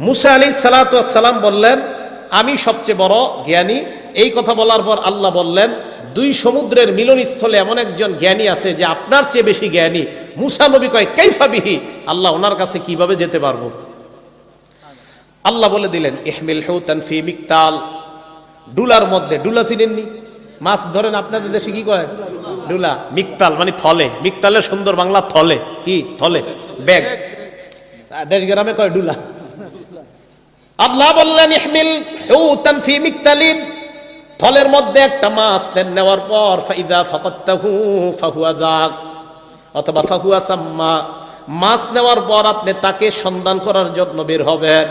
মুসা আলাইহিস সালাতু ওয়াস সালাম বললেন, আমি সবচেয়ে বড় জ্ঞানী। এই কথা বলার পর আল্লাহ বললেন, দুই সমুদ্রের মিলনস্থলে এমন একজন জ্ঞানী আছে যে আপনার চেয়ে বেশি জ্ঞানী। মুসা নবী কয়, কাইফা বিহি, আল্লাহ ওনার কাছে কিভাবে যেতে পারবো? আল্লাহ বলে দিলেন, ইহমিল হুতান ফি মিকতাল, ডুলার মধ্যে। ডুলা চিনেননি? মাছ ধরেন আপনাদের দেশে কি কয়? ডুলা। মিকতাল মানে থলে। মিকতালের সুন্দর বাংলা থলে। কি থলে? ব্যাগ। দেশ গ্রামে কয় ডুলা। আল্লাহ বললেন, ইহমিল হুতান ফি মিকতালিন, থলের মধ্যে একটা মাছ নেওয়ার পর ফাইদা ফাকাত্তাহু ফাহুয়া যাক, অথবা ফাহুয়া সাম্মা, মাছ নেওয়ার পর আপনি তাকে সন্ধান করার জন্য বের হবেন।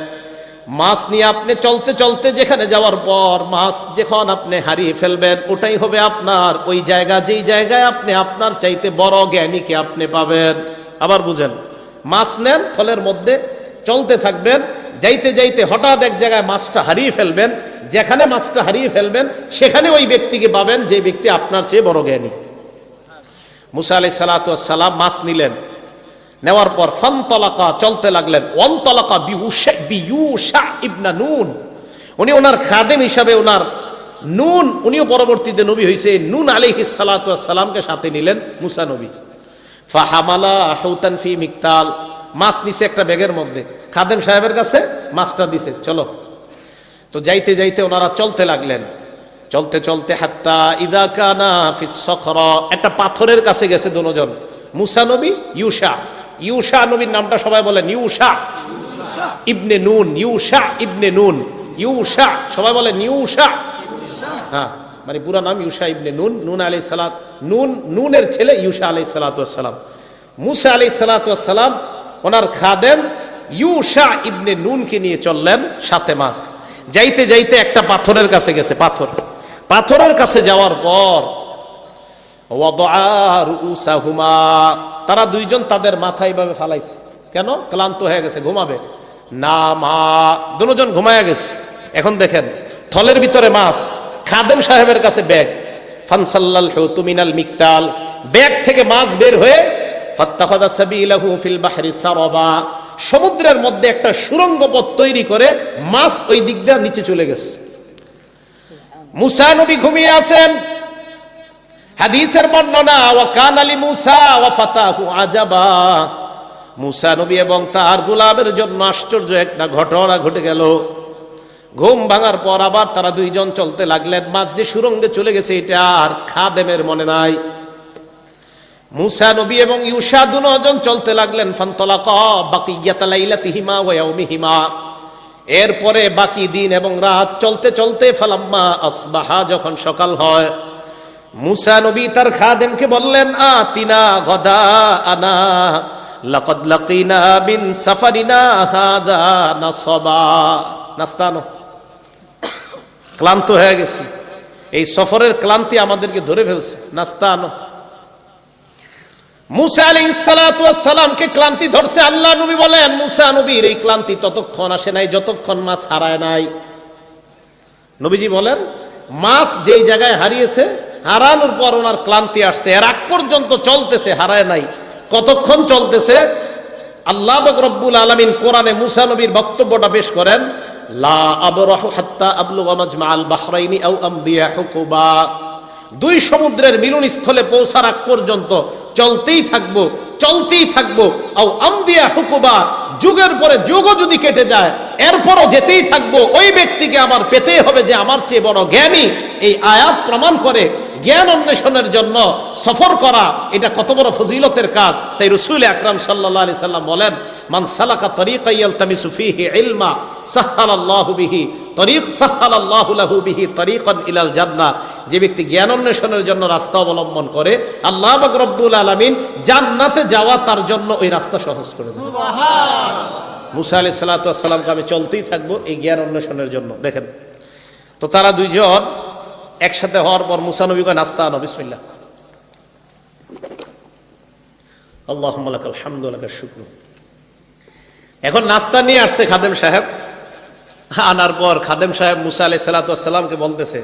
মাছ নিয়ে আপনি চলতে চলতে যেখানে যাওয়ার পর মাছ যখন আপনি হারিয়ে ফেলবেন, ওটাই হবে আপনার ওই জায়গা, যেই জায়গায় আপনি আপনার চাইতে বড় জ্ঞানীকে আপনি পাবেন। আবার বুঝেন, মাছ নেন, থলের মধ্যে চলতে থাকবেন, যাইতে যাইতে হঠাৎ এক জায়গায় মাছটা হারিয়ে ফেলবেন। যেখানে মাছটা হারিয়ে ফেলবেন সেখানে ওই ব্যক্তিকে পাবেন যে ব্যক্তি আপনার চেয়ে বড় জ্ঞানী। মুসা আলাইহিস সালাতু ওয়াস সালাম মাছ নিলেন, নেওয়ার পর ফানতালাকা, চলতে লাগলেন। ওয়ানতালাকা বিয়ুশা ইবনে নুন, উনি ওনার খাদেম হিসাবে, ওনার নুন, উনিও পরবর্তীতে নবী হয়েছে, নুন আলাইহিস সালাতু ওয়াস সালামকে সাথে নিলেন মুসা নবী। ফাহামালা হুতান ফি মিকতাল, মাছ নিছে একটা ব্যাগের মধ্যে, খাদেম সাহেবের কাছে মাছটা দিছে, চলো। তো যাইতে যাইতে ওনারা চলতে লাগলেন, চলতে চলতে হাত্তা ইদা কানা ফিস সখরা, একটা পাথরের কাছে গেছে দুজন, মুসা নবী, ইউশা। ইউশা নবীর নামটা সবাই বলেন, ইউশা ইবনে নুন, ইউশা ইবনে নুন, ইউশা সবাই বলেন ইউশা। হ্যাঁ, মানে পুরো নাম ইউশা ইবনে নুন। নুন আলাইহিস সালাত, নুনের ছেলে ইউশা আলাইহিস সালাতু ওয়াস সালাম। মুসা আলাইহিস সালাতু ওয়াস সালাম ওনার খাদেম ইউশা ইবনে নুনকে নিয়ে চললেন, সাথে মাছ। যাইতে যাইতে একটা পাথরের কাছে গেছে, পাথরের কাছে যাওয়ার পর তারা দুইজন তাদের মাথা এইভাবে ফালাইছে। কেন? ক্লান্ত হয়ে গেছে, ঘুমাবে না। মা দুজন ঘুমায়া গেছে। এখন দেখেন, থলের ভিতরে মাছ, খাদেম সাহেবের কাছে ব্যাগ। ফানসাল্লাল হুতু মিনাল মিকতাল, ব্যাগ থেকে মাছ বের হয়ে ফাত্তাখাযা সাবিলাহু ফিল বাহরি সারাবা, সমুদ্রের মধ্যে একটা সুড়ঙ্গ পথ তৈরি করে মাছ ওই দিক দিয়ে নিচে চলে গেছে। মুসা নবী ঘুমিয়ে আছেন। হাদিসের বর্ণনা, ওয়া কানা লি মুসা ওয়া ফাতাহু আজাবা, মুসা নবী এবং তার গোলামের জন্য আশ্চর্য একটা ঘটনা ঘটে গেল। ঘুম ভাঙার পর আবার তারা দুইজন চলতে লাগলেন। মাছ যে সুড়ঙ্গে চলে গেছে এটা আর খাদেমের মনে নাই। মুসা নবী এবং ইউশা দুজন চলতে লাগলেন। ফানতালাকা বাকিয়াতা লাইলাতিহিমা ওয়া ইয়াউমিহিমা, এরপরে বাকি দিন এবং রাত চলতে চলতে ফালাম্মা আসবাহা, যখন সকাল হয়, মুসা নবী তার খাদেমকে বললেন, আতিনা গদা আনা লাকাদ লাকিনা বিন সাফারিনা হাদা নাসাবা, নাস্তানো, ক্লান্ত হয়ে গেছি, এই সফরের ক্লান্তি আমাদেরকে ধরে ফেলছে, নাস্তা আনো। মুসা আলাইহিস সালাতু ওয়াস সালামকে ক্লান্তি ধরছে। আল্লাহ নবী বলেন, মুসা নবীর এই ক্লান্তি ততক্ষণ আসে নাই যতক্ষণ মাছ হারায় নাই। নবীজি বলেন, মাছ যেই জায়গায় হারিয়েছে, হারানোর পর ওনার ক্লান্তি আসছে, এর আগ পর্যন্ত চলতেছে, হারায় নাই। কতক্ষণ চলতেছে? আল্লাহ পাক রব্বুল আলামিন কোরআনে মুসা নবীর বক্তব্যটা পেশ করেন, লা আবরাহু হাত্তা আবলুগা মাজমাআল বাহরাইনি আও আমদিয়া হুকুবা, দুই সমুদ্রের মিলনস্থলে পৌঁছার আগ পর্যন্ত চলতেই থাকবো, চলতেই থাকবো। আও আমদিয়া হুকুবা, যুগের পরে যুগও যদি কেটে যায় এরপরও যেতেই থাকবো। ওই ব্যক্তিকে আমার পেতেই হবে যে আমার চেয়ে বড় জ্ঞানী। এই আয়াত প্রমাণ করে জ্ঞান অন্বেষণের জন্য সফর করা এটা কত বড় ফজিলতের কাজ। তাই রাসূল আকরাম সাল্লাল্লাহু আলাইহি সাল্লাম বলেন, মান সালাকা তরিকান ইয়ালতামিসু ফীহি ইলমা সাহহালাল্লাহু বিহি তরিক সাহহালাল্লাহু লাহু বিহি তরিকান ইলাল জান্নাহ, যে ব্যক্তি জ্ঞান অন্বেষণের জন্য রাস্তা অবলম্বন করে আল্লাহ পাক রব্বুল আলামিন জান্নাতে যাওয়া তার জন্য ওই রাস্তা সহজ করে দেন। সুবহানাল্লাহ। মুসা আলাইহিস সালাতু ওয়াস সালামকে আমি চলতেই থাকবো এই জ্ঞান অন্বেষণের জন্য। দেখেন তো তারা দুইজন একসাথে হওয়ার পর মুসা নবী কয়, নাস্তা আনো, বিসমিল্লাহ। আল্লাহুম্মা লাকাল হামদু ওয়া লাকাশ শুকরু। এখন নাস্তা নিয়ে আসছে খাদেম সাহেব। আনার পর খাদেম সাহেব মুসা আলাইহিস সালাতু ওয়াস সালামকে বলতেছে,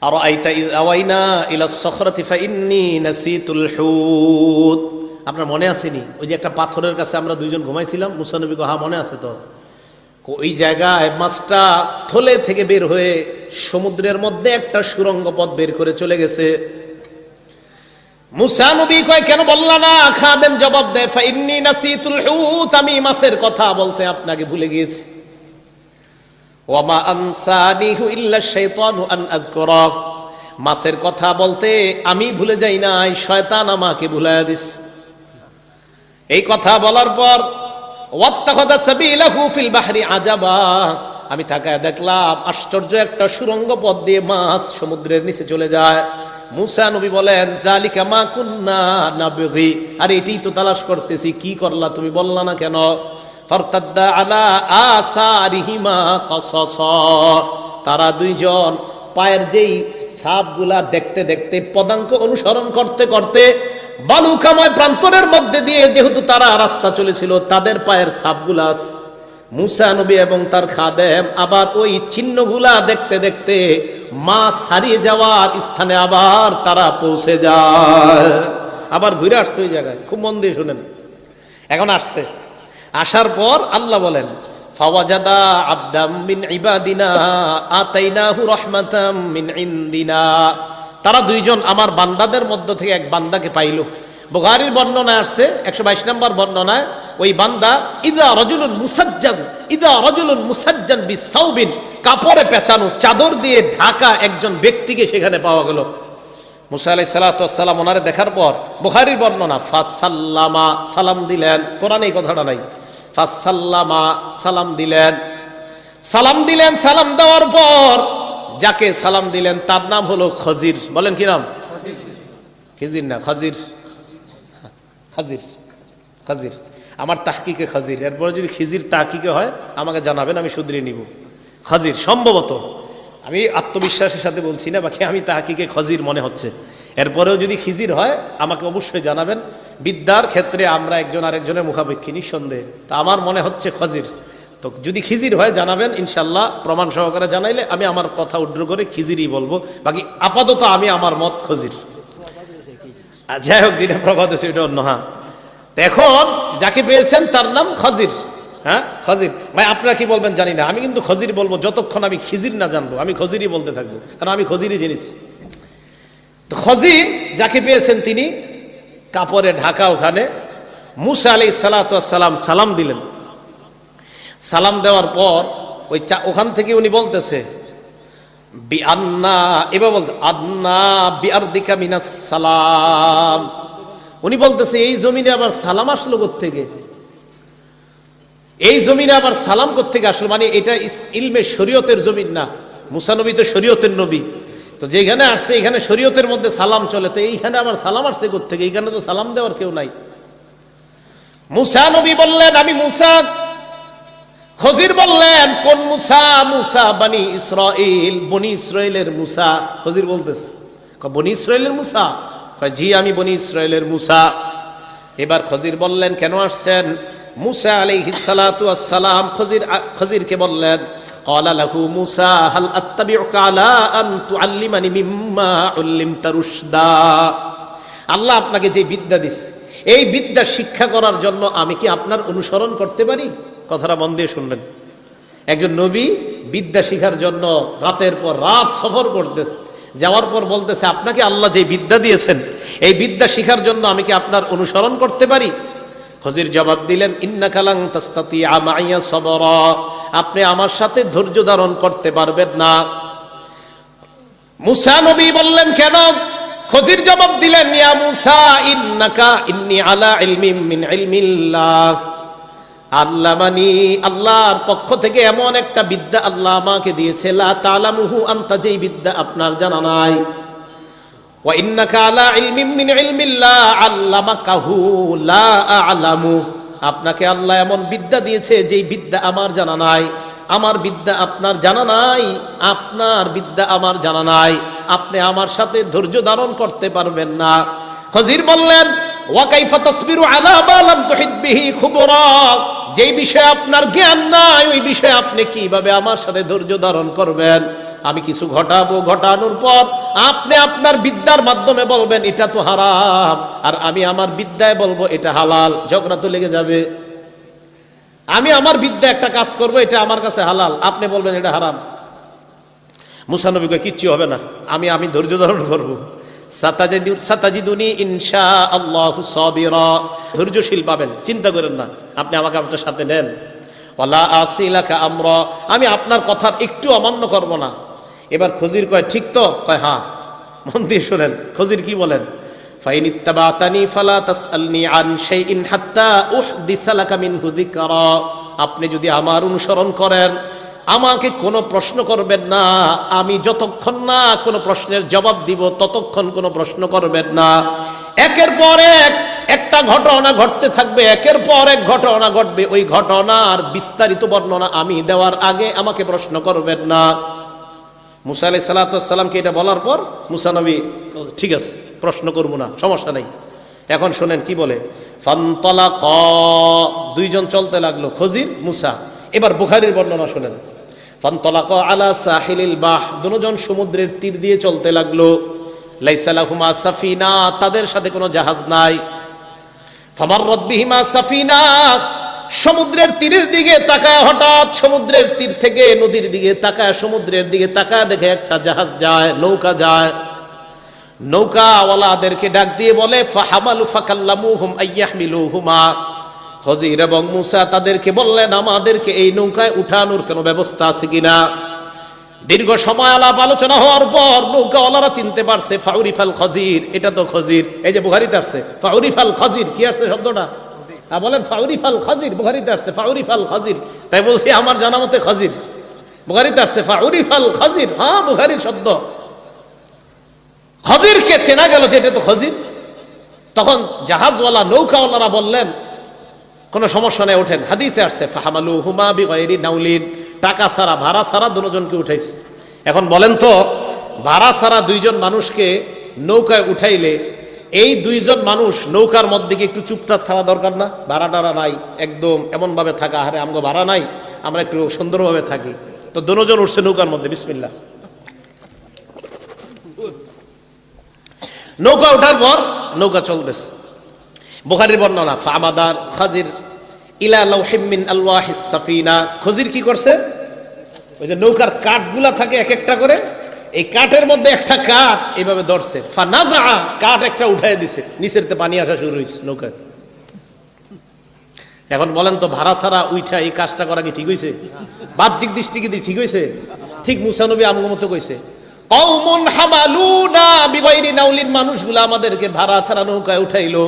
আরাআইতা ইয আওয়াইনা ইলাস সখরাতি ফাইন্নী নাসিতুল হুত, আপনার মনে আসেনি ওই যে একটা পাথরের কাছে আমরা দুইজন ঘুমাইছিলাম? মুসা নবী কয়, হ্যাঁ মনে আছে তো। ওই জায়গায় মাছটা থলে থেকে বের হয়ে সমুদ্রের মধ্যে একটা সুড়ঙ্গ পথ বের করে চলে গেছে। মুসা নবী কয়, কেন বললা না? খাদেম জবাব দেয়, ফাইন্নী নাসিতুল হুত, আমি মাছের কথা বলতে আপনাকে ভুলে গিয়েছি। ওয়ামা আনসানিহু ইল্লা শাইতানু আন আযকুরা, মাছের কথা বলতে আমি ভুলে যাই নাই, শয়তান আমাকে ভুলাইয়া দিছে। এই কথা বলার পর ওয়াত্তাখাযা সাবিলাহু ফিল বাহরি আজাবা, আমি তাকায় দেখলাম আশ্চর্য একটা সুড়ঙ্গ পথ দিয়ে মাছ সমুদ্রের নিচে চলে যায়। মুসা নবী বলেন, যালিকা মা কুন্না নাবগি, আর এটাই তো তালাশ করতেছি, কি করলা তুমি বললা না কেন? ফারতাদ্দা আলা আসারিহিমা কাসাসা, তারা দুইজন পায়ের যেই ছাপগুলা দেখতে দেখতে পদাঙ্ক অনুসরণ করতে করতে বালুকাময় প্রান্তরের মধ্যে দিয়ে যেহেতু তারা রাস্তা চলেছিল, তাদের পায়ের ছাপগুলা মুসা নবী এবং তার খাদেম আবার ওই চিহ্নগুলা দেখতে দেখতে মাছ হারিয়ে যাওয়ার স্থানে আবার তারা পৌঁছে যায়। আবার ঘুরে আসছে ওই জায়গায়, খুব মন দিয়ে শুনেন। এখন আসছে, আসার পর আল্লাহ বলেন, ফাওয়াজাদা আবদাম মিন ইবাদিনা আতাইনাহু রাহমাতাম মিন ইনদিনা, তারা দুইজন আমার বান্দাদের মধ্য থেকে এক বান্দাকে পাইল। বুখারীর বর্ণনায় আসছে 122 নম্বর বর্ণনায়, ওই বান্দা ইদা রাজুলুন মুসাজ্জান বিসাউবিন, কাপড়ে পেঁচানো চাদর দিয়ে ঢাকা একজন ব্যক্তিকে সেখানে পাওয়া গেল। মুসা আলাইহিস সালাতু ওয়াস সালাম ওনারে দেখার পর, বুখারীর বর্ণনা, ফাসাল্লামা, সালাম দিলেন, কোরআনে এই কথাটা নাই, ফাসাল্লামা, সালাম দিলেন। সালাম দেওয়ার পর যাকে সালাম দিলেন তার নাম হলো খজির। বলেন কি নাম? খিজির না, খজির। খাজির আমার তাহকিকে খাজির, এরপরে যদি খিজির তাহকিকে হয় আমাকে জানাবেন, আমি শুধরিয়ে নিব। খাজির সম্ভবত, আমি আত্মবিশ্বাসের সাথে বলছি না, বাকি আমি তাহকিকে খাজির মনে হচ্ছে। এরপরেও যদি খিজির হয় আমাকে অবশ্যই জানাবেন। বিদ্যার ক্ষেত্রে আমরা একজন আরেকজনের মুখাপেক্ষী নিঃসন্দেহে, তা আমার মনে হচ্ছে খাজির। তো যদি খিজির হয় জানাবেন, ইনশাল্লাহ প্রমাণ সহকারে জানাইলে আমি আমার কথা উড্র করে খিজিরই বলবো। বাকি আপাতত আমি আমার মত খজির। যাই হোক, যেটা প্রবাদ হচ্ছে ওইটা অন্য। হ্যাঁ, এখন যাকে পেয়েছেন তার নাম খজির। হ্যাঁ, খজির ভাই, আপনারা কি বলবেন জানি না, আমি কিন্তু খজির বলবো যতক্ষণ আমি খিজির না জানবো, আমি খজিরই বলতে থাকবো, কারণ আমি খজিরই জেনেছি। তো খজির যাকে পেয়েছেন তিনি কাপড়ে ঢাকা, ওখানে মুসা আলাইহিস সালাতু ওয়াস সালাম সালাম দিলেন। সালাম দেওয়ার পর ওই ওখান থেকে উনি বলতেছে, বিআন্না, এবার বলতে আদনা বিআরদিকা মিনাস সালাম, উনি বলতেছে এই জমিনে আবার সালাম আসলো কোত্থেকে? এই জমিনে আবার সালাম কোত্থেকে আসলো? মানে এটা ইলমে শরীয়তের জমিন না, মুসা নবী তো শরীয়তের নবী, তো যেখানে আসছে এখানে শরীয়তের মধ্যে সালাম চলে, তো এইখানে আবার সালাম আসছে কোত্থেকে? এইখানে তো সালাম দেওয়ার কেউ নাই। মুসা নবী বললেন, আমি মুসা। খজির বললেন, কোন মুসা? মুসা বনি ইসরাইল, বনি ইসরাইলের মুসা। খজির বলতেছে, বনি ইসরাইলের মুসা? জি, আমি বনি ইসরাইলের মুসা। এবার খজির বললেন, কেন আসছেন? মুসা আলাইহিস সালাতু ওয়াস সালাম খজিরকে বললেন, ক্বালা লাহু মুসা হাল আত্তাবিউকা আলা আন তুআল্লিমানি মিম্মা উল্লিমতা রুশদা, আল্লাহ আপনাকে যে বিদ্যা দিছে, এই বিদ্যা শিক্ষা করার জন্য আমি কি আপনার অনুসরণ করতে পারি? কথাটা মন দিয়ে শুনবেন। একজন নবী বিদ্যা শিখার জন্য রাতের পর রাত সফর করতেছে, যাওয়ার পর বলতেছে, আপনাকে আল্লাহ যে বিদ্যা দিয়েছেন এই বিদ্যা শিখার জন্য আমি কি আপনার অনুসরণ করতে পারি? খজির জবাব দিলেন, ইন্নাকা লান তাসতাতিআ মাইয়া সাবরা, আপনি আমার সাথে ধৈর্য ধারণ করতে পারবেন না। মুসা নবী বললেন, কেন? খজির জবাব দিলেন, ইয়া মুসা ইন্নাকা ইন্নী আলা ইলমিন মিন ইলমিল্লাহ, আল্লামানি, আল্লাহর পক্ষ থেকে এমন একটা বিদ্যা আল্লাহ আমাকে দিয়েছে, লা তালামুহু আনতা, যেই বিদ্যা আপনার জানা নাই। ওয়া ইন্নাকা আলা ইলমিন মিন ইলমিল্লাহ আল্লামাকাহু লা আ'লামু, আপনাকে আল্লাহ এমন বিদ্যা দিয়েছে যেই বিদ্যা আমার জানা নাই। আমার বিদ্যা আপনার জানা নাই, আপনার বিদ্যা আমার জানা নাই, আপনি আমার সাথে ধৈর্য ধারণ করতে পারবেন না। খজির বললেন, ওয়া কাইফা তাসবিরু আলা মা লাম তুহিত বিহি খুবরা, যেই বিষয়ে আপনার জ্ঞান নাই ওই বিষয়ে আপনি কিভাবে আমার সাথে ধৈর্য ধারণ করবেন? আমি কিছু ঘটাবো, ঘটানোর পর আপনি আপনার বিদ্যার মাধ্যমে বলবেন এটা তো হারাম, আর আমি আমার বিদ্যায় বলবো এটা হালাল, ঝগড়া তো লেগে যাবে। আমি আমার বিদ্যা একটা কাজ করব, এটা আমার কাছে হালাল, আপনি বলবেন এটা হারাম। মুসা নবী কয় কিচ্ছু হবে না, আমি ধৈর্য ধারণ করবো। সাতাজিদুনি ইনশাআল্লাহু সাবিরা, ধৈর্যশীল পাবেন, চিন্তা করেন না, আপনি আমাকে আপনার সাথে নেন। ওয়ালা আসিলাকা আমরা, আমি আপনার কথার একটু অমান্য করব না। এবার খজির কয় ঠিক তো? কয় হ্যাঁ। মন দিয়ে শোনেন খজির কি বলেন, ফাইন ইত্তাবাতানি ফালা তাসআলনি আন শাইইন হাত্তা উহদিসা লাকা মিনহু যিকরা, আপনি যদি আমার অনুসরণ করেন আমাকে কোনো প্রশ্ন করবেন না, আমি যতক্ষণ না কোনো প্রশ্নের জবাব দিব ততক্ষণ কোনো প্রশ্ন করবেন না। একের পর এক একটা ঘটনা ঘটতে থাকবে, একের পর এক ঘটনা ঘটবে, ওই ঘটনার বিস্তারিত বর্ণনা আমি দেওয়ার আগে আমাকে প্রশ্ন করবেন না। মুসা আলাইহিস সালাতু ওয়াস সালামকে এটা বলার পর মুসা নবী ঠিক আছে, প্রশ্ন করব না, সমস্যা নাই। এখন শোনেন কি বলে, ফানতালাকা, দুইজন চলতে লাগলো, খজির মুসা। এবার বুখারীর বর্ণনা শোনেন, ফানতালাকা আলা সাহিলিল বাহ, দুজন সমুদ্রের তীর দিয়ে চলতে লাগলো। লাইসা লাহুমা সাফিনা, তাদের সাথে কোনো জাহাজ নাই। ফামাররাত বিহিমা সাফিনা, সমুদ্রের তীরের দিকে তাকায়, হঠাৎ সমুদ্রের তীর থেকে নদীর দিকে তাকায়, সমুদ্রের দিকে তাকায়, দেখে একটা জাহাজ যায়, নৌকা যায়। নৌকাওয়ালাদেরকে ডাক দিয়ে বলে ফাহামালু ফাকাল্লামুহুম আইয়াহমিলুহুমা, খজির এবং মুসা তাদেরকে বললেন আমাদেরকে এই নৌকায় উঠানোর কোনো ব্যবস্থা আছে কিনা। দীর্ঘ সময় আলাপ আলোচনা হওয়ার পর নৌকাওয়ালারা চিনতে পারছে ফাউরিফাল খজির, এটা তো খজির। এই যে বুখারীতে আসছে ফাউরিফাল খজির, কি আসছে শব্দটা? বলেন ফাউরিফাল খজির, বুখারীতে আসছে ফাউরিফাল খজির। তাই বলছি আমার জানা মতে খজির, বুখারীতে আসছে ফাউরিফাল খজির। হ্যাঁ, বুখারীর শব্দ। খজিরকে চেনা গেল যে এটা তো খজির। তখন জাহাজওয়ালা নৌকাওয়ালারা বললেন কোনো সমস্যা নেই, ওঠেন। হাদিসে আসছে ফাহামালুহুমা বিগাইরি নাউলিন, টাকা ছাড়া, ভাড়া ছাড়া দুজনকে উঠাইছে। এখন বলেন তো, ভাড়া ছাড়া দুইজন মানুষকে নৌকায় উঠাইলে এই দুইজন মানুষ নৌকার মধ্যে কি একটু চুপচাপ থাকা দরকার না? ভাড়া টাড়া নাই, একদম এমন ভাবে থাকা, আরে আমগো ভাড়া নাই, আমরা একটু সুন্দরভাবে থাকি। তো দুজন উঠছে নৌকার মধ্যে, বিসমিল্লাহ। নৌকা ওঠার পর নৌকা চলতেছে। বুখারীর বর্ণনা, ফামাদার খাজির ইলা লাউহিম মিন আলওয়াহিস সাফিনা, খজির কি করছে, ওই যে নৌকার কাঠগুলা থাকে এক একটা করে, এই কাঠের মধ্যে একটা কাঠ এইভাবে ধরছে, ফানাজা, কাঠ একটা উঠায় দিছে, নিচের তে পানি আসা শুরু হয়েছে নৌকায়। এখন বলেন তো, ভাড়া ছাড়া উঠা এই কাজটা করা কি ঠিক হয়েছে? বাহ্যিক দৃষ্টি কি ঠিক হয়েছে? ঠিক মুসা নবী আমগো মতো কইছে, কওমুন হামালুনা বিগাইরি নাউলিন, মানুষগুলা আমাদেরকে ভাড়া ছাড়া নৌকায় উঠাইলো।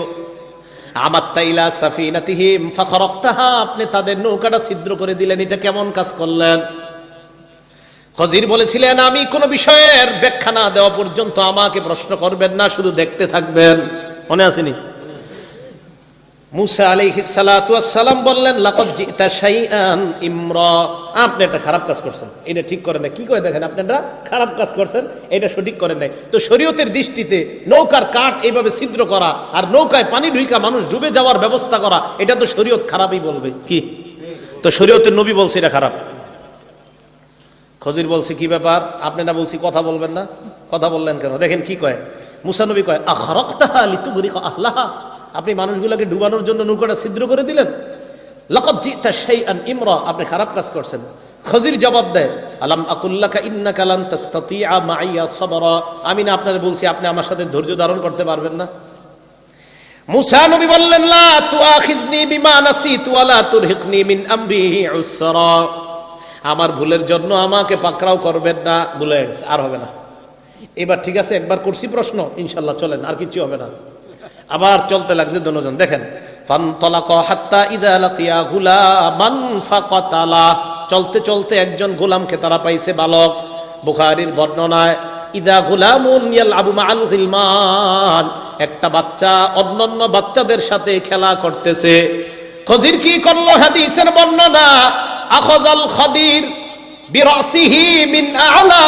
আমাত্তা ইলা সাফিনাতিহিম ফাখরাকতাহা, আপনি তাদের নৌকাটা ছিদ্র করে দিলেন, এটা কেমন কাজ করলেন? খজির বলেছিলেন আমি কোন বিষয়ের ব্যাখ্যা না দেওয়া পর্যন্ত আমাকে প্রশ্ন করবেন না, শুধু দেখতে থাকবেন। মনে আসেনি? মুসা আলাইহিস সালাতু ওয়াস সালাম বললেন লাকাদ জিতা শাইআন ইমরা, আপনি একটা খারাপ কাজ করছেন, এটা ঠিক করেন নাই। কি করে দেখেন, আপনি একটা খারাপ কাজ করছেন, এটা সঠিক করেন নাই। তো শরীয়তের দৃষ্টিতে নৌকার কাঠ এইভাবে ছিদ্র করা আর নৌকায় পানি ঢুইকা মানুষ ডুবে যাওয়ার ব্যবস্থা করা, এটা তো শরীয়ত খারাপই বলবে। কি তো শরীয়তের নবী বলছে এটা খারাপ। খজির বলছে কি ব্যাপার, আপনি না বলছি কথা বলবেন না, কথা বললেন কেন? দেখেন কি কয়, মুসা নবী কয় আখরাকতাহা লিতুগরিকা আহলাহা, আপনি মানুষগুলোকে ডুবানোর জন্য নৌকাটা ছিদ্র করে দিলেন। লাকাদ জিতা শাইআন ইমরা, আপনি খারাপ কাজ করছেন। খজির জবাব দেয় আলাম আকুল্লাকা ইন্নাকা লান তাসতাতিআ মাইয়া সাবরা, আমি না আপনারে বলছি আপনি আমার সাথে ধৈর্য ধারণ করতে পারবেন না? মুসা নবী বললেন লা তুআখিজনি বিমা নাসিতু ওয়া লা তুরহিকনি মিন আমরি উসরা, আমার ভুলের জন্য আমাকে পাকড়াও করবেন না, ভুলে গেছে, আর হবে না। এবার ঠিক আছে, একবার করছি প্রশ্ন, ইনশাআল্লাহ চলেন, আর কিছু হবে না। আবার চলতে লাগছে দুজন। দেখেন ফানতালাকা হাত্তা ইযা লাকিয়া গুলামান ফাকাতালা, চলতে চলতে একজন গোলামকে তারা পাইছে, বালক। বুখারীর বর্ণনায় ইদা গুলামুন ইয়ালআবু মাআল গিলমান, একটা বাচ্চা অন্যান্য বাচ্চাদের সাথে খেলা করতেছে। খজির কি করলো? হাদিসের বর্ণনা আখাযাল খদির বিরাসিহি মিন আ'লা,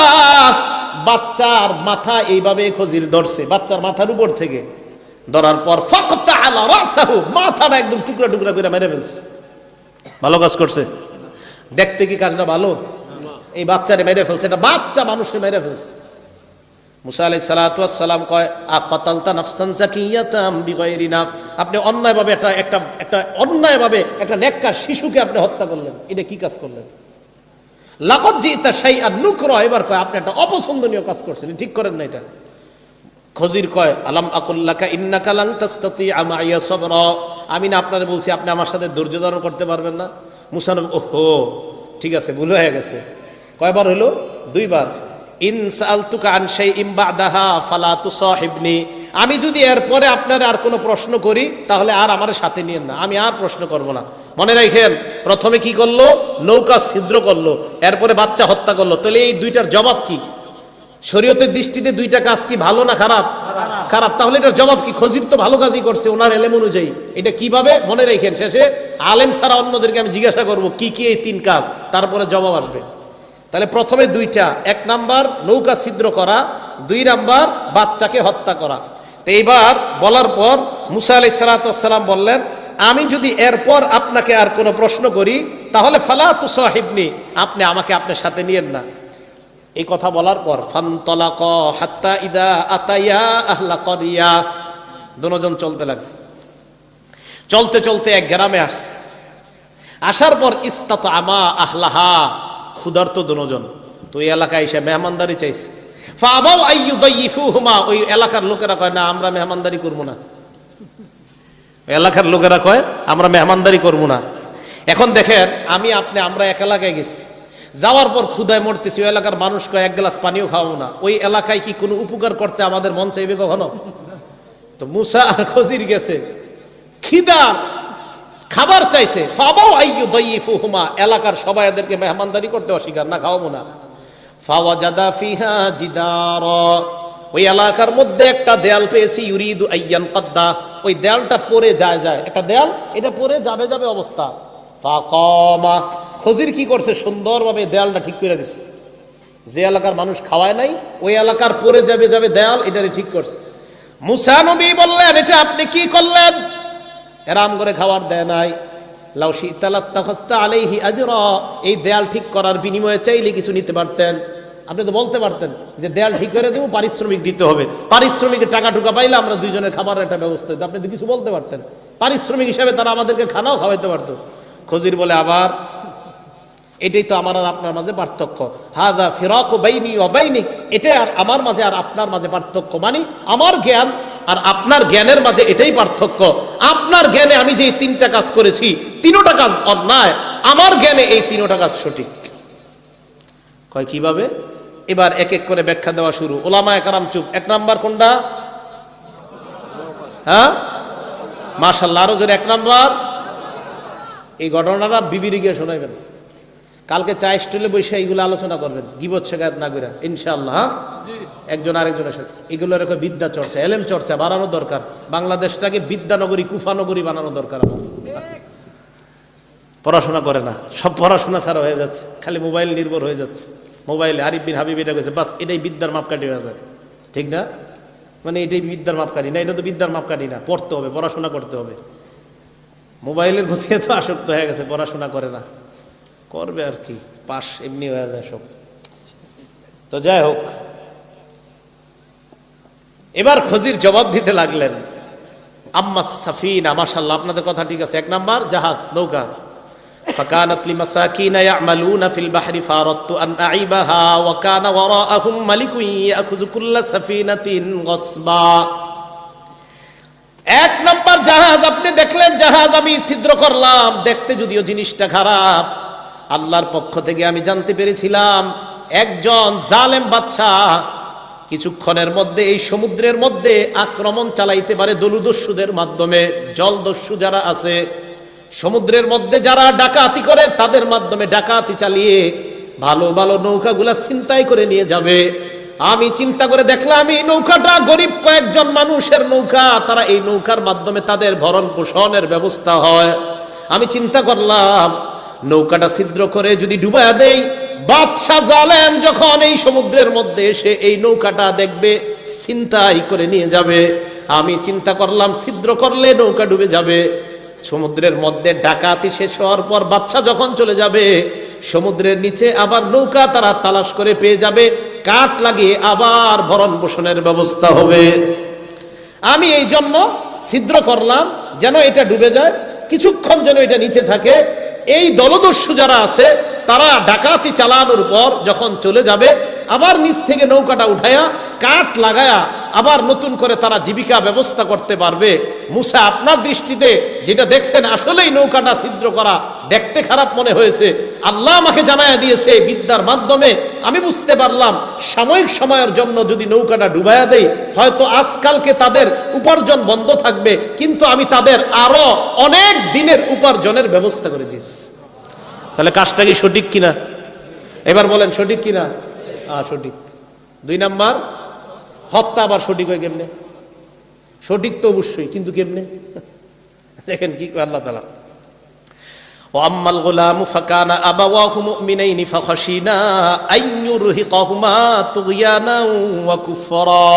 বাচ্চার মাথা এইভাবে খজির ধরছে, বাচ্চার মাথার উপর থেকে ধরার পর ফাকতা আলা রাসাহু, মাথাটা একদম টুকরা টুকরা করে মেরে ফেলছে। ভালো কাজ করছে। দেখতে কি কাজটা ভালো? এই বাচ্চারে মেরে ফেলছে, এটা বাচ্চা মানুষকে মেরে ফেলছে। মুসা আলাইহিস সালাতু ওয়াস সালাম কয় আকাতালতা নাফসান যাকিয়াতাম বিগাইরি নাফস, আপনি অন্যায়ভাবে একটা অন্যায়ভাবে একটা নেককার শিশুকে আপনি হত্যা করলেন, এটা কি কাজ করলেন? লাকাদ জিতা শাইআন নুকরা, এবার কয় আপনি একটা অপছন্দনীয় কাজ করছেন, ঠিক করেন না এটা। খজির কয় আলাম আকুল লাকা ইন্নাকা লান তাসতাতিআ মাইয়া সাবরা, আমি না আপনারে বলছি আপনি আমার সাথে ধৈর্য ধারণ করতে পারবেন না? মুসা নবী ওহো ঠিক আছে, ভুল হয়ে গেছে। কয়বার হলো? 2 বার। ইন সাআলতুকা আন শাইইন বা'দাহা ফালা তুসাহিবনি, আমি যদি এরপরে আপনারা আর কোনো প্রশ্ন করি তাহলে আর আমার সাথে নিয়েন না, আমি আর প্রশ্ন করব না। মনে রাখেন, প্রথমে কি করলো? নৌকা ছিদ্র করলো, এরপরে বাচ্চা হত্যা করলো। তাহলে এই দুইটার জবাব কি? শরীয়তের দৃষ্টিতে দুইটা কাজ কি ভালো না খারাপ? খারাপ। তাহলে এটার জবাব কি? খজির তো ভালো কাজই করছে ওনার এলেম অনুযায়ী। এটা কিভাবে? মনে রাখেন, শেষে আলেম ছাড়া অন্যদেরকে আমি জিজ্ঞাসা করব কি কি এই 3 কাজ, তারপরে জবাব আসবে। তাহলে প্রথমে 2টা, 1 নাম্বার নৌকা ছিদ্র করা, 2 নাম্বার বাচ্চাকে হত্যা করা। তো এইবার বলার পর মুসা আলাইহিস সালাতু ওয়াস সালাম বললেন, আমি যদি এরপর আপনাকে আর কোনো প্রশ্ন করি তাহলে ফালা তুসাহিবনি, আপনি আমাকে আপনার সাথে নিয়েন না। এই কথা বলার পর ফানতালাকা হাত্তা ইদা আতায়া আহলা ক্বরিয়া, দুজন চলতে লাগছে। চলতে চলতে এক গ্রামে আসছে। আসার পর ইস্তাতআমা আহলাহা, ক্ষুধার্ত দুজন। তো এই এলাকায় এসে মেহমানদারি চাইছে। ফাআবাউ আইয়ুদাইফুহুমা, ওই এলাকার লোকেরা কয় না আমরা মেহমানদারি করব না। এলাকার লোকেরা কয় আমরা মেহমানদারি করব না। এখন দেখেন, আমরা এক এলাকায় গেছি, যাওয়ার পর ক্ষুধায় মরতেছি, ওই এলাকার মানুষ কয় 1 গ্লাস পানিও খাওয়াবো না। ওই এলাকায় কি কোনো উপকার করতে আমাদের মন চাইবে কখনো? তো মুসা আর খজির গেছে, খিদা খাবার চাইছে। ফাবাউ আইয়ুদাইফুহুমা, এলাকার সবাই এদেরকে মেহমানদারি করতে অস্বীকার, না খাওয়াবো না। ফাওয়াজাদা ফিহা জিদারা, ওই এলাকার মধ্যে একটা দেয়াল পেয়েছি, ইউরিদু আইয়ান কাদ্দা, ওই দেয়ালটা পড়ে যায়, একটা দেয়াল, এটা পড়ে যাবে অবস্থা। ফাকামা, খজির কি করছে? সুন্দরভাবে দেয়ালটা ঠিক করে দিচ্ছে। যে এলাকার মানুষ খাওয়ায় নাই, ওই এলাকার পড়ে যাবে দেয়াল, এটারে ঠিক করছে। মুসা নবী বললেন, এটা আপনি কি করলেন? এরাম করে খাবার দেয় নাই। লাউ শি'তা লাত্তাখাযতা আলাইহি আজরা, এই দেয়াল ঠিক করার বিনিময়ে চাইলে কিছু নিতে পারতেন। আপনি তো বলতে পারতেন যে দেয়াল ঠিক করে দেবো, পারিশ্রমিক দিতে হবে, পারিশ্রমিকের টাকা টুকা পাইলে আমরা দুইজনের খাবারের একটা ব্যবস্থা হতো। আপনি তো কিছু বলতে পারতেন, পারিশ্রমিক হিসাবে তারা আমাদেরকে খানাও খাওয়াইতে পারতো। খজির বলে, আবার এটাই তো আমার আর আপনার মাঝে পার্থক্য। হাযা ফিরাকু বাইনি ওয়া বাইনিক, এটা আর আমার মাঝে আর আপনার মাঝে পার্থক্য, মানে আমার জ্ঞান আর আপনার জ্ঞানের মাঝে এটাই পার্থক্য। আপনার জ্ঞানে আমি যে 3টা কাজ করেছি, 3টা কাজ অন্যায়, আমার জ্ঞানে এই 3টা কাজ সঠিক। কয় কিভাবে? এবার এক এক করে ব্যাখ্যা দেওয়া শুরু। উলামায়ে কেরাম চুপ। 1 নাম্বার কোনটা? হ্যাঁ, মাশাআল্লাহ, আরো জোরে 1 নাম্বার। এই ঘটনাটা বিবির গিয়ে শোনাবেন, কালকে চা স্টলে বসে এইগুলো আলোচনা করবেন, গীবত শেখায়ত না করে ইনশাআল্লাহ। একজন আরেকজনের সাথে এগুলো রেখে বিদ্যা চর্চা, এলেম চর্চা বাড়ানো দরকার। বাংলাদেশটাকে বিদ্যানগরী, কুফানগরী বানানো দরকার। আমার পড়াশোনা করে না, সব পড়াশোনা ছাড়া হয়ে যাচ্ছে, খালি মোবাইল নির্ভর হয়ে যাচ্ছে। মোবাইলে আরিফ বিন হাবিব এটা কইছে, বাস এটাই বিদ্যার মাপকাঠি হয়ে যায়, ঠিক না? মানে এটাই বিদ্যার মাপকাঠি না, এটা তো বিদ্যার মাপকাঠি না। পড়তে হবে, পড়াশোনা করতে হবে। মোবাইলের প্রতি এত আসক্ত হয়ে গেছে, পড়াশোনা করে না। করবে আর কি, পাশ এমনি হয়ে যায় সব। তো যাই হোক, এবার খজির জবাব দিতে লাগলেন। আম্মা সাফিনা, মাশাআল্লাহ, আপনাদের কথা ঠিক আছে। 1 নাম্বার জাহাজ, নৌকা। ফাকানাত লিমাসাকিনা ইয়ামালুনা ফিল বাহরি ফারাদতু আন আইবাহা ওয়া কানা ওয়ারাআহুম মালিকুন ইয়াখুযু কুল্লা সাফিনাতিন গসবা। 1 নাম্বার জাহাজ, আপনি দেখলেন জাহাজ আমি ছিদ্র করলাম, দেখতে যদিও জিনিসটা খারাপ, আল্লাহর পক্ষ থেকে আমি জানতে পেরেছিলাম একজন জালেম বাদশা কিছুক্ষণের মধ্যে এই সমুদ্রের মধ্যে আক্রমণ চালাইতে পারে দলুদস্যুদের মাধ্যমে। জলদস্যু যারা আছে সমুদ্রের মধ্যে, যারা ডাকাতি করে, তাদের মাধ্যমে ডাকাতি চালিয়ে ভালো ভালো নৌকাগুলা ছিনতাই করে নিয়ে যাবে। আমি চিন্তা করে দেখলাম এই নৌকাটা গরিব কয়েকজন মানুষের নৌকা, তারা এই নৌকার মাধ্যমে তাদের ভরণ পোষণের ব্যবস্থা হয়। আমি চিন্তা করলাম নৌকাটা ছিদ্র করে যদি ডুবাইয়া দেই, বাদশা জালেম যখন এই সমুদ্রের মধ্যে এসে এই নৌকাটা দেখবে, ছিনতাই করে নিয়ে যাবে। আমি চিন্তা করলাম ছিদ্র করলে নৌকা ডুবে যাবে। সমুদ্রের মধ্যে ডাকাতি শেষ হওয়ার পর বাদশা যখন চলে যাবে, সমুদ্রের নিচে আবার নৌকা তারা তালাশ করে পেয়ে যাবে। কাঠ লাগিয়ে আবার ভরণ পোষণের ব্যবস্থা হবে। আমি এই জন্য ছিদ্র করলাম যেন এটা ডুবে যায়, কিছুক্ষণ যেন এটা নিচে থাকে। এই দলদস্যু যারা আছে তারা ডাকাতি চালানোর পর যখন চলে যাবে, আবার নিচ থেকে নৌকাটা উঠায়া কাঠ লাগায়া আবার নতুন করে তারা জীবিকা ব্যবস্থা করতে পারবে। মুসা, আপনার দৃষ্টিতে যেটা দেখছেন আসলেই নৌকাটা ছিদ্র করা দেখতে খারাপ মনে হয়েছে, আল্লাহ আমাকে জানায়া দিয়েছে বিদ্যার মাধ্যমে, আমি বুঝতে পারলাম সাময়িক সময়ের জন্য যদি নৌকাটা ডুবাইয়া দেই হয়তো আজকালকে তাদের উপার্জন বন্ধ থাকবে, কিন্তু আমি তাদের আরো অনেক দিনের উপার্জনের ব্যবস্থা করে দিয়েছি। তাহলে কাজটা কি সঠিক কিনা? এবার বলেন সঠিক কিনা? সঠিক। 2 নাম্বার, হত্যা আবার সঠিক হয় কেমনে? সঠিক তো অবশ্যই, কিন্তু কেমনে? দেখেন কি আল্লাহ তাআলা, ওয়াম্মাল গুলামু ফাকানা আবাওয়াহু মুমিনাইনি ফাখাশিনা আন ইউরহিকাহুমা তুগয়ানা ওয়া কুফরা।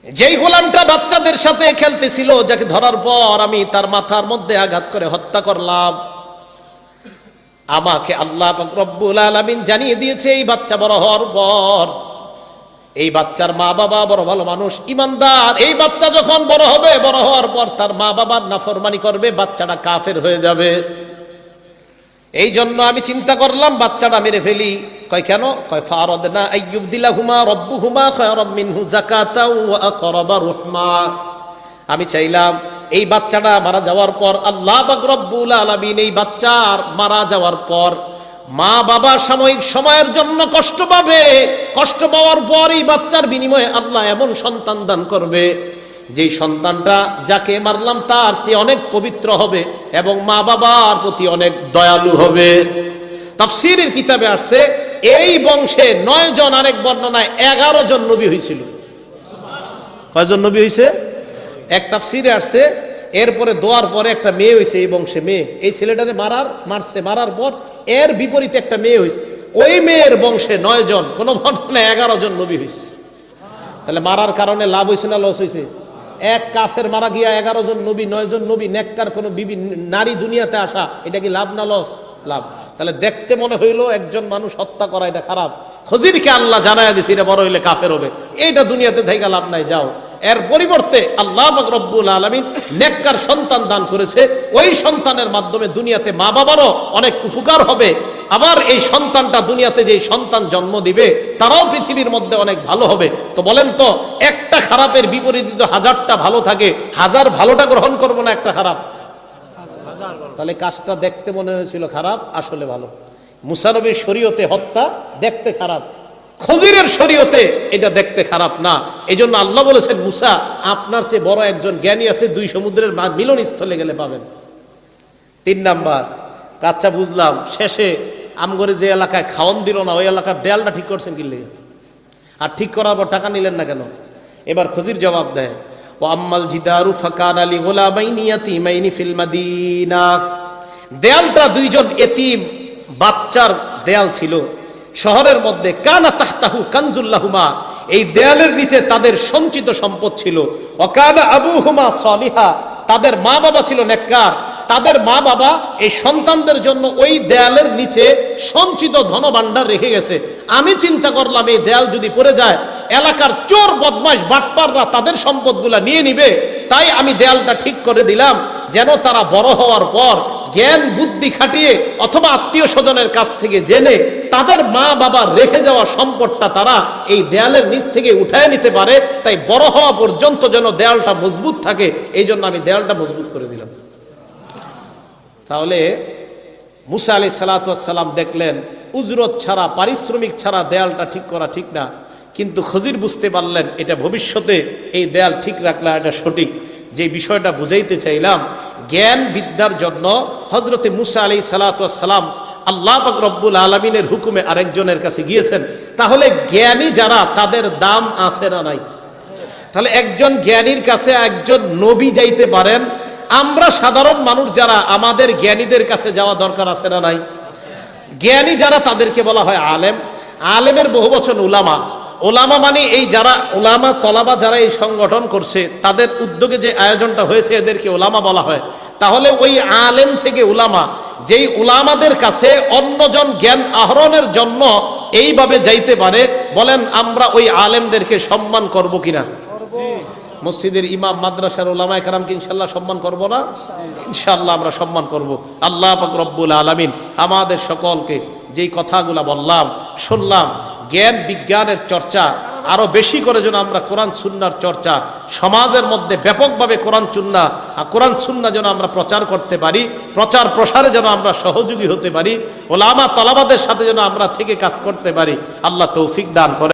যেই গোলামটা বাচ্চাদের সাথে খেলতেছিল, যাকে ধরার পর আমি তার মাথার মধ্যে আঘাত করে হত্যা করলাম, আমাকে আল্লাহ পাক রব্বুল আলামিন জানিয়ে দিয়েছে এই বাচ্চা বড় হওয়ার পর, এই বাচ্চার মা বাবা বড় ভালো মানুষ, ইমানদার, এই বাচ্চা যখন বড় হবে, বড় হওয়ার পর তার মা বাবার নাফরমানি করবে, বাচ্চাটা কাফের হয়ে যাবে। এই জন্য আমি চিন্তা করলাম বাচ্চাটা মেরে ফেলি। কয় কেন? কয় ফারাদনা আইয়ুবদিলাহুমা রাব্বুহুমা খায়রাম মিনহু যাকাতাও ওয়া আকরাবা রহমা। আমি চাইলাম এই বাচ্চাটা মারা যাওয়ার পর আল্লাহ পাক রব্বুল আলামিন এই বাচ্চার মারা যাওয়ার পর মা বাবা সাময়িক সময়ের জন্য কষ্ট পাবে, কষ্ট পাওয়ার পর এই বাচ্চার বিনিময়ে আল্লাহ এমন সন্তান দান করবে যেই সন্তানটা যাকে মারলাম তার চেয়ে অনেক পবিত্র হবে এবং মা বাবার প্রতি অনেক দয়ালু হবে। তাফসীরের কিতাবে আসছে এই বংশে 9 জন, আরেক বর্ণনায় 11 জন নবী হয়েছিল। কয়জন নবী হয়েছে? এক তাফসীরে আসছে এরপরে দোয়ার পরে একটা মেয়ে হয়েছে এই বংশে, মেয়ে, এই ছেলেটারে মারার পর এর বিপরীতে একটা মেয়ে হয়েছে, ওই মেয়ের বংশে 9 জন, কোন বর্ণনায় 11 জন নবী হয়েছে। তাহলে মারার কারণে লাভ হয়েছে না লস হয়েছে? এক কাফের মারা গিয়া 11 জন নবী, 9 জন নবী, নেককার কোন বিবি নারী দুনিয়াতে আসা, এটা কি লাভ না লস? লাভ। তাহলে দেখতে মনে হইলো একজন মানুষ হত্যা করা এটা খারাপ, খজিরকে আল্লাহ জানায়া দিছে এটা বড় হইলে কাফের হবে, এইটা দুনিয়াতে থেকে লাভ নাই, যাও। এর পরিবর্তে আল্লাহ পাক রব্বুল আলামিন নেককার সন্তান দান করেছে, ওই সন্তানের মাধ্যমে দুনিয়াতে মা বাবারও অনেক উপকার হবে, আবার এই সন্তানটা দুনিয়াতে যে সন্তান জন্ম দিবে তারাও পৃথিবীর মধ্যে অনেক ভালো হবে। তো বলেন তো, একটা খারাপের বিপরীতে তো 1000টা ভালো থাকে, 1000 ভালোটা গ্রহণ করবো না একটা খারাপ? তাহলে কাজটা দেখতে মনে হয়েছিল খারাপ, আসলে ভালো। মুসা নবীর শরীয়তে হত্যা দেখতে খারাপ, খজিরের শরীয়তে এটা দেখতে খারাপ না। এই জন্য আল্লাহ বলেছেন মুসা, আপনার চেয়ে বড় একজন জ্ঞানী আছে, 2 সমুদ্রের মিলনস্থলে গেলে পাবেন। 3 নাম্বার, কাচ্চা বুঝলাম, শেষে আমগরে যে এলাকায় খাওয়ান দিল না ওই এলাকার দেয়ালটা ঠিক করছেন কি লেগে? আর ঠিক করার পর টাকা নিলেন না কেন? এবার খজির জবাব দেয়, ও আম্মাল জিদারু ফাকানা লিগুলামাইনি ইয়াতীমাইনি ফিল মাদিনা। দেয়ালটা 2 জন এতিম বাচ্চার দেয়াল ছিল শহরের মধ্যে, কানা তাহতাহু কানজুল্লাহুমা, এই দেয়ালের নিচে তাদের সঞ্চিত সম্পদ ছিল। ওয়াকানা আবুহুমা সালিহা, তাদের মা বাবা ছিল নেককার, তাদের মা বাবা এই সন্তানদের জন্য ওই দেয়ালের নিচে সঞ্চিত ধনভাণ্ডার রেখে গেছে। আমি চিন্তা করলাম এই দেয়াল যদি পড়ে যায় এলাকার চোর বদমাশ বাটপাররা তাদের সম্পদগুলা নিয়ে নিবে, তাই আমি দেয়ালটা ঠিক করে দিলাম যেন তারা বড় হওয়ার পর জ্ঞান বুদ্ধি খাটিয়ে অথবা আত্মীয় স্বজনের কাছ থেকে জেনে তাদের মা বাবার রেখে যাওয়া সম্পদটা তারা এই দেয়ালের নিচ থেকে উঠায় নিতে পারে। তাই বড় হওয়া পর্যন্ত যেন দেয়ালটা মজবুত থাকে, এই জন্য আমি দেয়ালটা মজবুত করে দিলাম। তাহলে মুসা আলাইহিস সালাতু ওয়াস সালাম দেখলেন উজরত ছাড়া, পারিশ্রমিক ছাড়া দেয়ালটা ঠিক করা ঠিক না, কিন্তু খজির বুঝতে পারলেন এটা ভবিষ্যতে এই দেয়াল ঠিক রাখলে এটা সঠিক। যে বিষয়টা বুঝাইতে চাইলাম, জ্ঞান বিদ্যার জন্য হযরতে মুসা আলাইহিস সালাতু ওয়াস সালাম আল্লাহ পাক রব্বুল আলামিনের হুকুমে আরেকজনের কাছে গিয়েছেন। তাহলে জ্ঞানী যারা তাদের দাম আছে না নাই? তাহলে একজন জ্ঞানীর কাছে একজন নবী যাইতে পারেন, আমরা সাধারণ মানুষ যারা আমাদের জ্ঞানীদের কাছে যাওয়া দরকার আছে না নাই? জ্ঞানী যারা তাদেরকে বলা হয় আলেম, আলেমের বহুবচন উলামা। ওলামা মানে এই যারা ওলামা তলাবা যারা এই সংগঠন করছে তাদের উদ্যোগে যে আয়োজনটা হয়েছে এদেরকে ওলামা বলা হয়। তাহলে ওই আলেম থেকে উলামা, যেই উলামাদের কাছে অন্যজন জ্ঞান আহরণের জন্য এইভাবে যাইতে পারে, বলেন আমরা ওই আলেমদেরকে সম্মান করব কিনা? মসজিদের ইমাম, মাদ্রাসার উলামায়ে কেরামকে ইনশাআল্লাহ সম্মান করব না? ইনশাআল্লাহ আমরা সম্মান করব। আল্লাহ পাক রব্বুল আলামিন আমাদের সকলকে যেই কথাগুলা বললাম, শুনলাম, জ্ঞান বিজ্ঞানের চর্চা আরো বেশি করে যেন আমরা কোরআন সুন্নাহর চর্চা সমাজের মধ্যে ব্যাপকভাবে কোরআন সুন্নাহ যেন আমরা প্রচার করতে পারি, প্রচার প্রসারে যেন আমরা সহযোগী হতে পারি, ওলামা তলাবাদের সাথে যেন আমরা থেকে কাজ করতে পারি। আল্লাহ তৌফিক দান করে।